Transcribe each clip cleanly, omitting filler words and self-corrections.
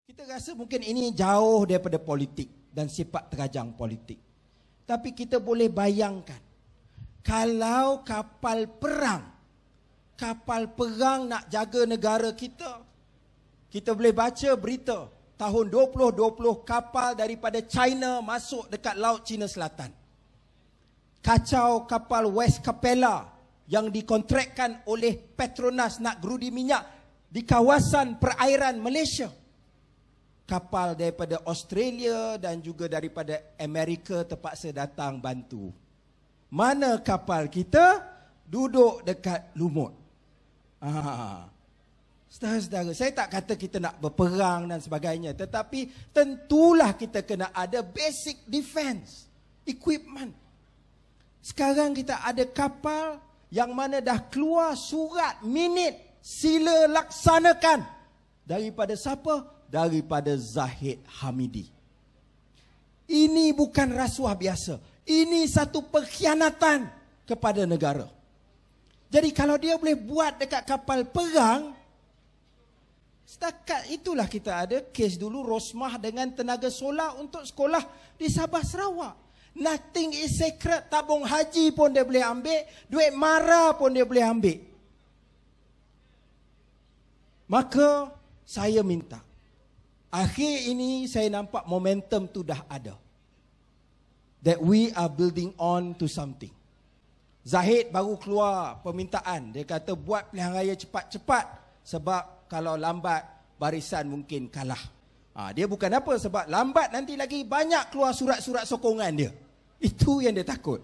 Kita rasa mungkin ini jauh daripada politik dan sepak terjang politik. Tapi kita boleh bayangkan, kalau kapal perang nak jaga negara kita, kita boleh baca berita tahun 2020 kapal daripada China masuk dekat Laut Cina Selatan. Kacau kapal West Capella yang dikontrakkan oleh Petronas nak gerudi minyak di kawasan perairan Malaysia. Kapal daripada Australia dan juga daripada Amerika terpaksa datang bantu. Mana kapal kita duduk dekat lumut. Saudara-saudara, saya tak kata kita nak berperang dan sebagainya, tetapi tentulah kita kena ada basic defense equipment. Sekarang kita ada kapal yang mana dah keluar surat minit sila laksanakan daripada siapa? Daripada Zahid Hamidi. Ini bukan rasuah biasa. Ini satu pengkhianatan kepada negara. Jadi kalau dia boleh buat dekat kapal perang, setakat itulah kita ada kes dulu Rosmah dengan tenaga solar untuk sekolah di Sabah Sarawak. Nothing is sacred. Tabung haji pun dia boleh ambil, duit mara pun dia boleh ambil. Maka saya minta, akhir ini saya nampak momentum tu dah ada. That we are building on to something. Zahid baru keluar permintaan. Dia kata buat pilihan raya cepat-cepat. Sebab kalau lambat barisan mungkin kalah. Dia bukan apa, sebab lambat nanti lagi banyak keluar surat-surat sokongan dia. Itu yang dia takut.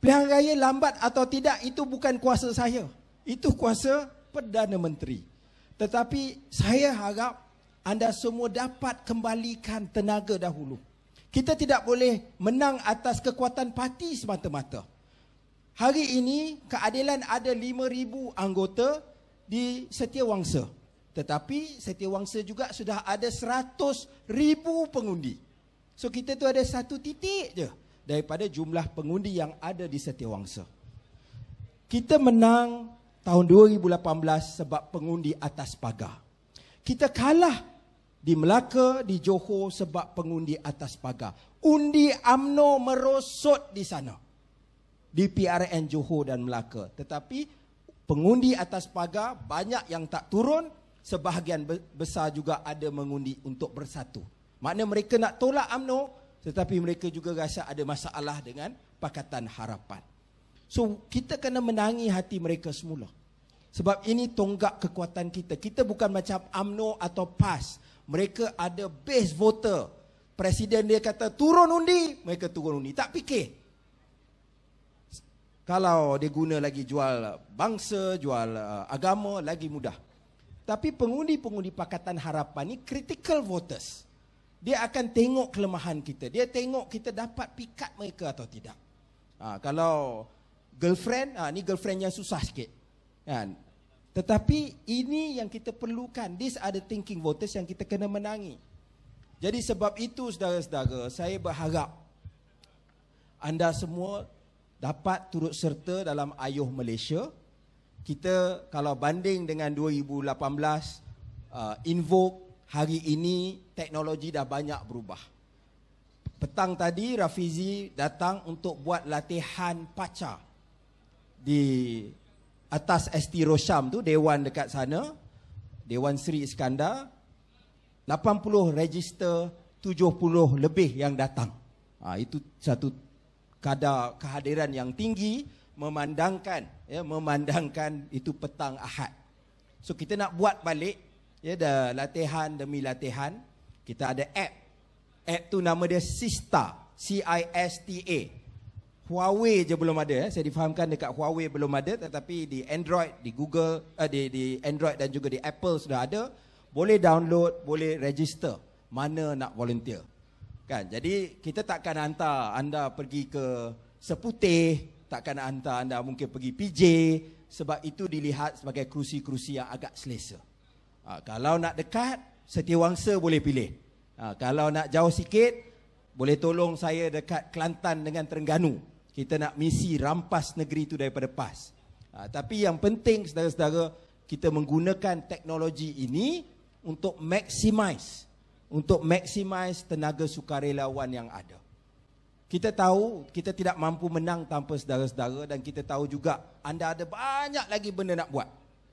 Pilihan raya lambat atau tidak, itu bukan kuasa saya. Itu kuasa Perdana Menteri. Tetapi saya harap anda semua dapat kembalikan tenaga dahulu. Kita tidak boleh menang atas kekuatan parti semata-mata. Hari ini keadilan ada 5,000 anggota di Setiawangsa. Tetapi Setiawangsa juga sudah ada 100,000 pengundi. So kita tu ada satu titik je daripada jumlah pengundi yang ada di Setiawangsa. Kita menang tahun 2018 sebab pengundi atas pagar. Kita kalah di Melaka, di Johor sebab pengundi atas pagar. Undi UMNO merosot di sana, di PRN Johor dan Melaka. Tetapi pengundi atas pagar banyak yang tak turun, sebahagian besar juga ada mengundi untuk bersatu. Makna mereka nak tolak UMNO, tetapi mereka juga rasa ada masalah dengan Pakatan Harapan. So kita kena menangi hati mereka semula. Sebab ini tonggak kekuatan kita. Kita bukan macam UMNO atau PAS. Mereka ada base voter. Presiden dia kata turun undi, mereka turun undi. Tak fikir. Kalau dia guna lagi jual bangsa, jual agama, lagi mudah. Tapi pengundi-pengundi Pakatan Harapan ni critical voters. Dia akan tengok kelemahan kita. Dia tengok kita dapat pikat mereka atau tidak. Kalau girlfriend, ni girlfriend yang susah sikit. Kan? Tetapi ini yang kita perlukan. These are the thinking voters yang kita kena menangi. Jadi sebab itu saudara-saudara, saya berharap anda semua dapat turut serta dalam ayuh Malaysia. Kita kalau banding dengan 2018, Invoke, hari ini teknologi dah banyak berubah. Petang tadi Rafizi datang untuk buat latihan pacar di atas ST Rosham tu, Dewan dekat sana, Dewan Seri Iskandar. 80 register, 70 lebih yang datang. Itu satu kadar kehadiran yang tinggi, memandangkan itu petang Ahad. So kita nak buat balik, dah latihan demi latihan. Kita ada app tu nama dia Sista, CISTA. Huawei je belum ada. Saya difahamkan dekat Huawei belum ada, tetapi di Android, di Google, di Android dan juga di Apple sudah ada. Boleh download, boleh register. Mana nak volunteer. Kan? Jadi kita takkan hantar anda pergi ke Seputih, takkan hantar anda mungkin pergi PJ, sebab itu dilihat sebagai kerusi-kerusi yang agak selesa. Kalau nak dekat, Setiawangsa boleh pilih. Kalau nak jauh sikit, boleh tolong saya dekat Kelantan dengan Terengganu. Kita nak misi rampas negeri itu daripada PAS. Tapi yang penting saudara-saudara, kita menggunakan teknologi ini untuk maximize tenaga sukarelawan yang ada. Kita tahu kita tidak mampu menang tanpa saudara-saudara, dan kita tahu juga anda ada banyak lagi benda nak buat,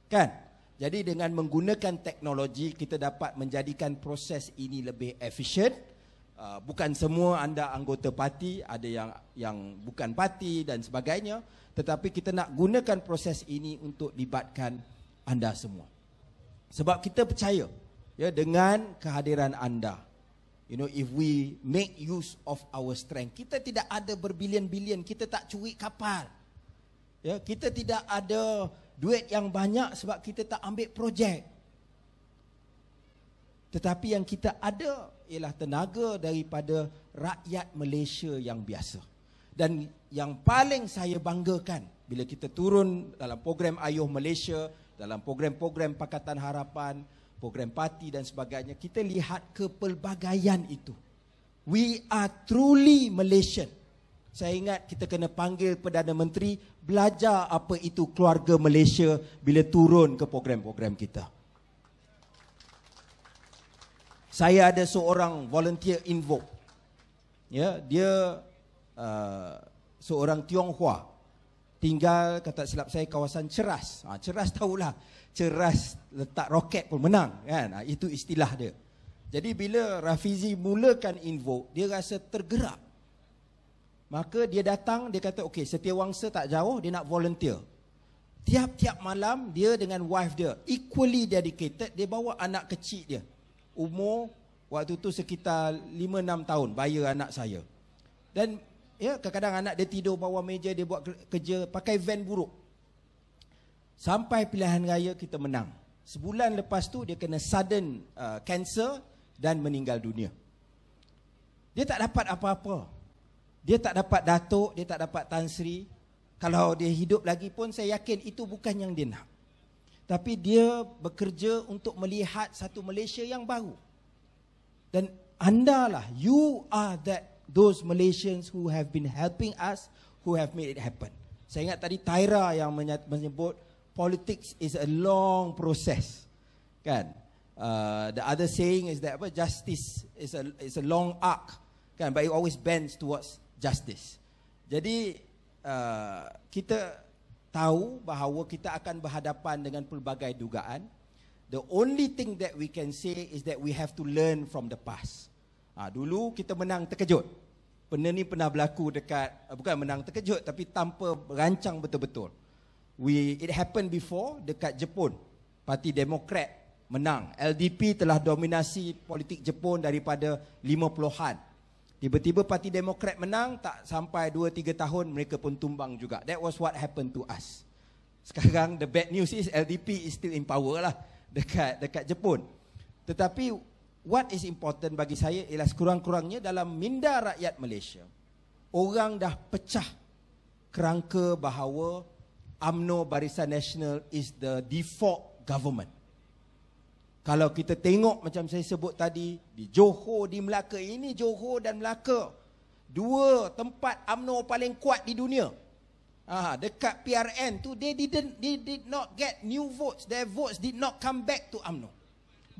kan? Jadi dengan menggunakan teknologi kita dapat menjadikan proses ini lebih efisien. Bukan semua anda anggota parti, ada yang bukan parti dan sebagainya, tetapi kita nak gunakan proses ini untuk libatkan anda semua. Sebab kita percaya, ya, dengan kehadiran anda, if we make use of our strength, kita tidak ada berbilion-bilion, kita tak curi kapal. Ya, kita tidak ada duit yang banyak sebab kita tak ambil projek. Tetapi yang kita ada ialah tenaga daripada rakyat Malaysia yang biasa. Dan yang paling saya banggakan bila kita turun dalam program Ayuh Malaysia, dalam program-program Pakatan Harapan, program parti dan sebagainya, kita lihat kepelbagaian itu. We are truly Malaysian. Saya ingat kita kena panggil Perdana Menteri belajar apa itu keluarga Malaysia bila turun ke program-program kita. Saya ada seorang volunteer Invoke. Ya, dia seorang Tionghoa. Tinggal, kata silap saya, kawasan Ceras. Ceras tahulah. Ceras letak roket pun menang, kan? Itu istilah dia. Jadi bila Rafizi mulakan Invoke, dia rasa tergerak. Maka dia datang, dia kata, okey, Setiawangsa tak jauh, dia nak volunteer. Tiap-tiap malam, dia dengan wife dia, equally dedicated, dia bawa anak kecil dia. Umur waktu tu sekitar 5-6 tahun, bayar anak saya. Dan ya, kadang-kadang anak dia tidur bawah meja, dia buat kerja, pakai van buruk. Sampai pilihan raya kita menang. Sebulan lepas tu dia kena sudden cancer dan meninggal dunia. Dia tak dapat apa-apa. Dia tak dapat datuk, dia tak dapat Tan Sri. Kalau dia hidup lagi pun saya yakin itu bukan yang dia nak. Tapi dia bekerja untuk melihat satu Malaysia yang baru. Dan anda lah, you are those Malaysians who have been helping us, who have made it happen. Saya ingat tadi Tyra yang menyebut politics is a long process, kan? The other saying is that justice is a long arc, kan? But it always bends towards justice. Jadi kita tahu bahawa kita akan berhadapan dengan pelbagai dugaan. The only thing that we can say is that we have to learn from the past. Dulu kita menang terkejut. Benda ni pernah berlaku dekat, bukan menang terkejut, tapi tanpa berancang betul-betul. It happened before dekat Jepun. Parti Demokrat menang. LDP telah dominasi politik Jepun daripada 50-an. Tiba-tiba Parti Demokrat menang, tak sampai 2-3 tahun mereka pun tumbang juga. That was what happened to us. Sekarang the bad news is LDP is still in power lah dekat Jepun. Tetapi what is important bagi saya ialah sekurang-kurangnya dalam minda rakyat Malaysia, orang dah pecah kerangka bahawa UMNO Barisan Nasional is the default government. Kalau kita tengok macam saya sebut tadi, di Johor, di Melaka, ini Johor dan Melaka, dua tempat UMNO paling kuat di dunia. Dekat PRN tu, they did not get new votes. Their votes did not come back to UMNO.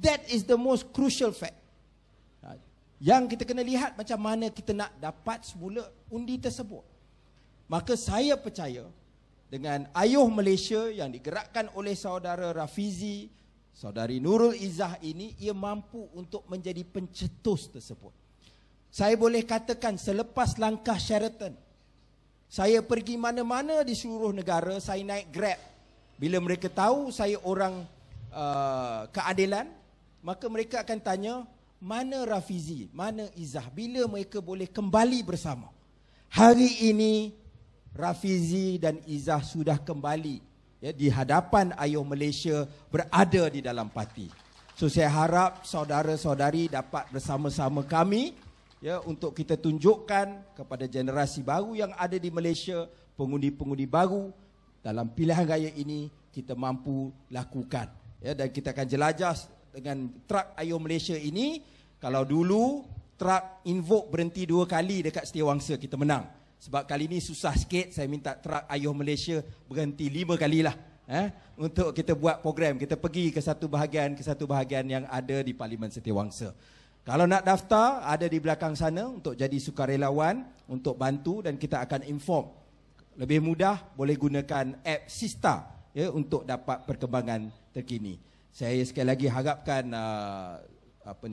That is the most crucial fact. Yang kita kena lihat macam mana kita nak dapat semula undi tersebut. Maka saya percaya dengan Ayuh Malaysia yang digerakkan oleh saudara Rafizi, saudari Nurul Izzah ini, ia mampu untuk menjadi pencetus tersebut. Saya boleh katakan selepas langkah Sheraton, saya pergi mana-mana di seluruh negara, saya naik Grab. Bila mereka tahu saya orang keadilan, maka mereka akan tanya, mana Rafizi, mana Izzah, bila mereka boleh kembali bersama. Hari ini Rafizi dan Izzah sudah kembali, ya, di hadapan Ayuh Malaysia, berada di dalam parti. So saya harap saudara-saudari dapat bersama-sama kami, ya, untuk kita tunjukkan kepada generasi baru yang ada di Malaysia, pengundi-pengundi baru dalam pilihan raya ini kita mampu lakukan, ya, dan kita akan jelajah dengan truk Ayuh Malaysia ini. Kalau dulu truk Invoke berhenti 2 kali dekat Setiawangsa, kita menang. Sebab kali ini susah sikit, saya minta truk Ayuh Malaysia berhenti 5 kali lah. untuk kita buat program. Kita pergi ke satu bahagian yang ada di Parlimen Setiawangsa. Kalau nak daftar, ada di belakang sana untuk jadi sukarelawan, untuk bantu, dan kita akan inform. Lebih mudah, boleh gunakan app Sista ya, untuk dapat perkembangan terkini. Saya sekali lagi harapkan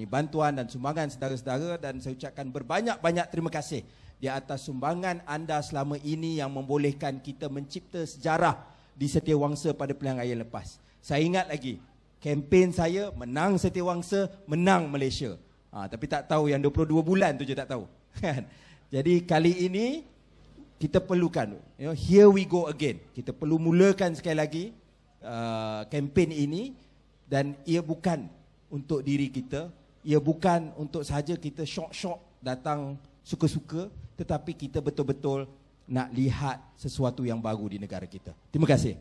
bantuan dan sumbangan saudara-saudara, dan saya ucapkan berbanyak-banyak terima kasih di atas sumbangan anda selama ini yang membolehkan kita mencipta sejarah di Setiawangsa pada pilihan raya lepas. Saya ingat lagi, kempen saya menang Setiawangsa, menang Malaysia. Tapi tak tahu yang 22 bulan tu je tak tahu. Jadi kali ini kita perlukan, here we go again. Kita perlu mulakan sekali lagi kempen ini, dan ia bukan untuk diri kita, ia bukan untuk saja kita syok-syok datang suka-suka, tetapi kita betul-betul nak lihat sesuatu yang baru di negara kita. Terima kasih.